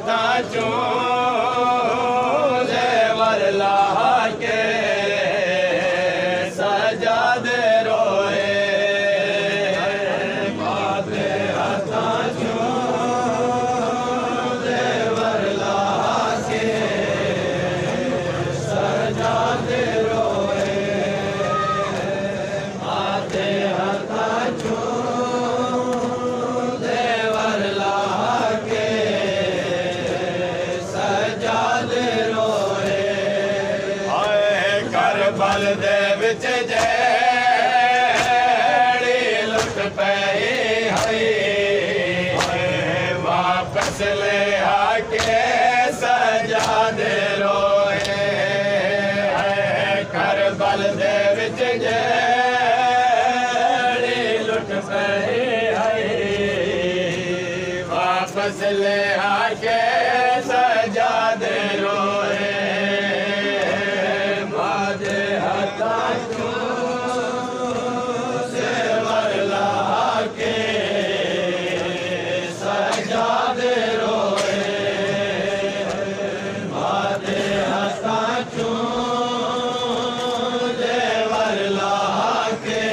हथा चूं जेवर लाहा के सजादे रोए माथे हथा चूं जेवर लाहा के सजादे रोए माथे हथा चूं जेवर लाहा के सजादे रोए आए करबल दे विच जेड़ी लुट पई है वापस ले आके सजादे रोए करबल दे विच जेड़ी लुट पई है वापस ले आके सजादे रोए माथे हथा चूं जेवर लाहा के सजादे रोए माथे हथा चूं जेवर लाहा के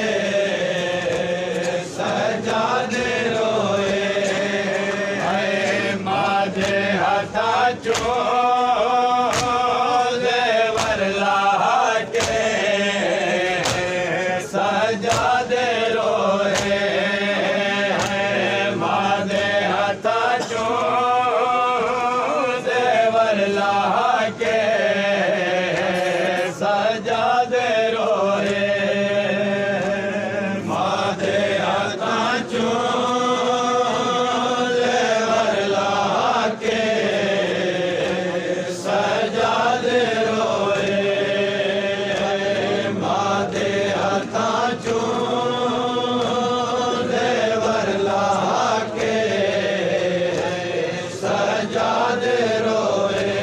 सजादे रोए माथे हथा चूं जेवर लाहा के सजादे रोए माथे हथा चूं जेवर लाहा के सजादे रोए माथे हथा चूं जेवर लाहा के सजादे रोए माथे हथा चूं जेवर लाहा के सजादे रोए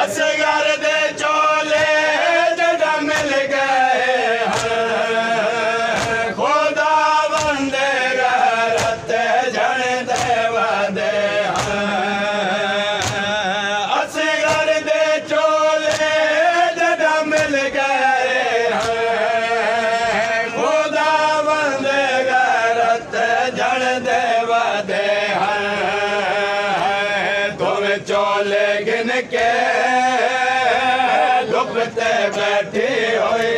असगर दे चोले जड़ा मिल गए हैं खुदा बंदे गैरत जन देवदे असगर दे चोले जड़ा मिल गए हैं खुदा बंदे गैरत जन देवदे तुम चोले गिन के दुपते बैठी हुई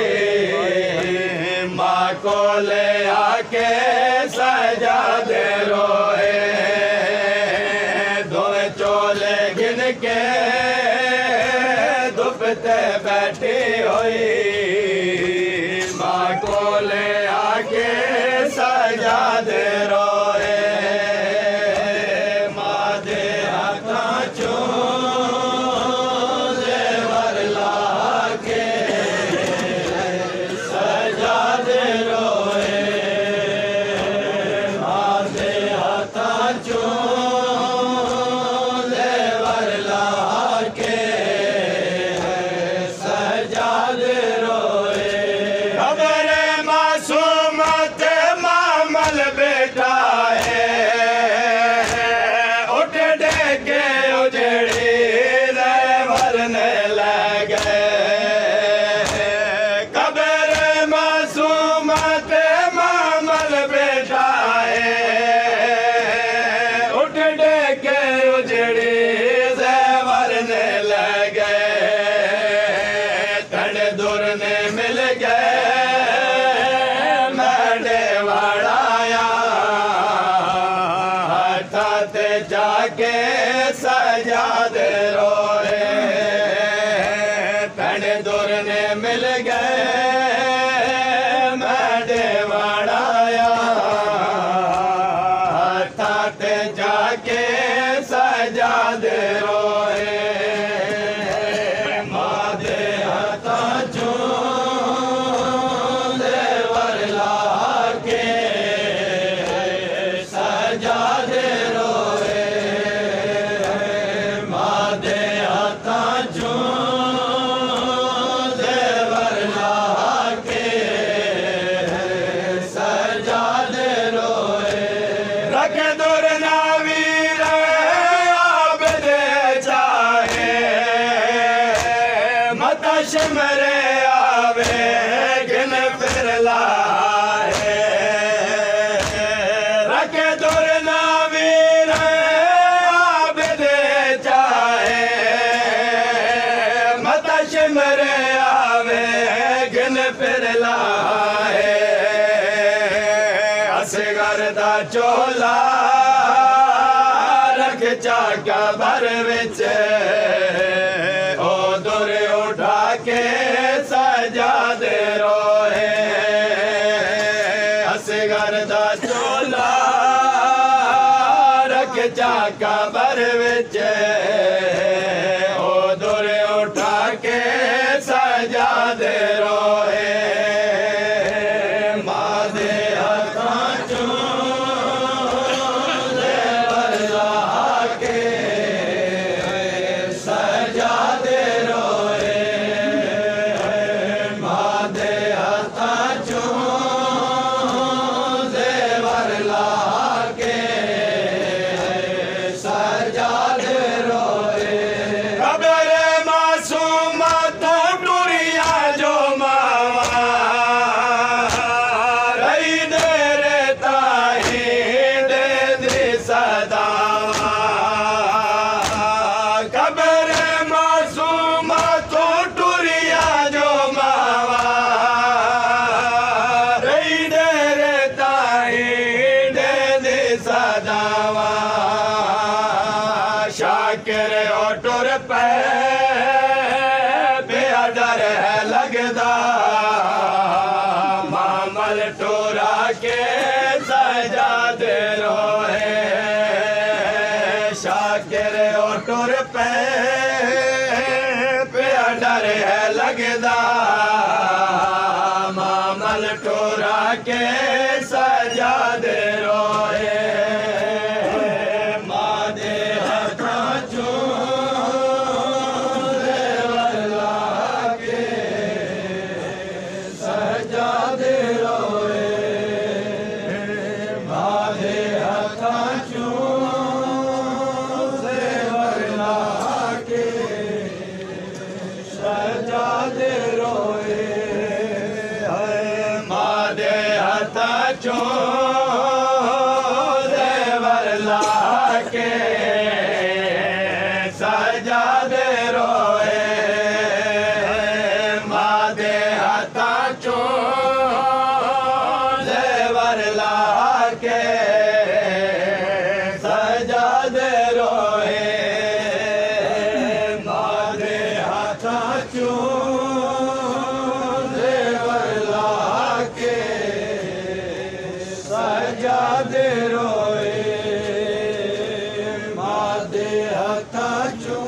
माँ को ले आके सजादे रोए दो चोले गिन के दुपते बैठी हुई माँ को ले आके सजादे रोए माथे हथा चूं जेवर लाहा के सजादे रोए माथे हथा चूं जेवर लाहा के सजादे रोए खबर मासूमत मामल बेटा है उठ डेके उजड़ी भरने लगे कबर मासूमत मामल बेटा है उठ डेके उजड़ी भरने लगे तड़ दूर ने मिल गए मैंने वाड़ाया हठाते जाके सजादे रोए तड़ दूर ने मिल गए मैंने वाड़ाया हठाते जाके सजादे रोए माथे हथा चूं जेवर लाहा के सजादे रोए माथे हथा चूं जेवर लाहा के सजादे रोए रख दूर ना वीर आबदे शिमरे आवे गिन फिर लाए रखे दुर ना वीर आबिद चाहे मता शिमरे आवे गिन फिर लाए असगर दा चोला रख चाका भर विच ओ दुर उठा के सजा दे रोए असगर दा चोला रख चाका भर विच ओ दुर उठा के सजा दे रोए शाकिर टुर पे बेअदर है लगदा मामल टोरा के सजा दे रोए शाकिर टुर पे बेअदर है लगदा मामल टोरा के सजा दे रोए सजा दे रोए मादे हथा चो देवर लाके सजा दे रोए मादे हथा चो देवर लाके सजा दे रोए मादे हथा चो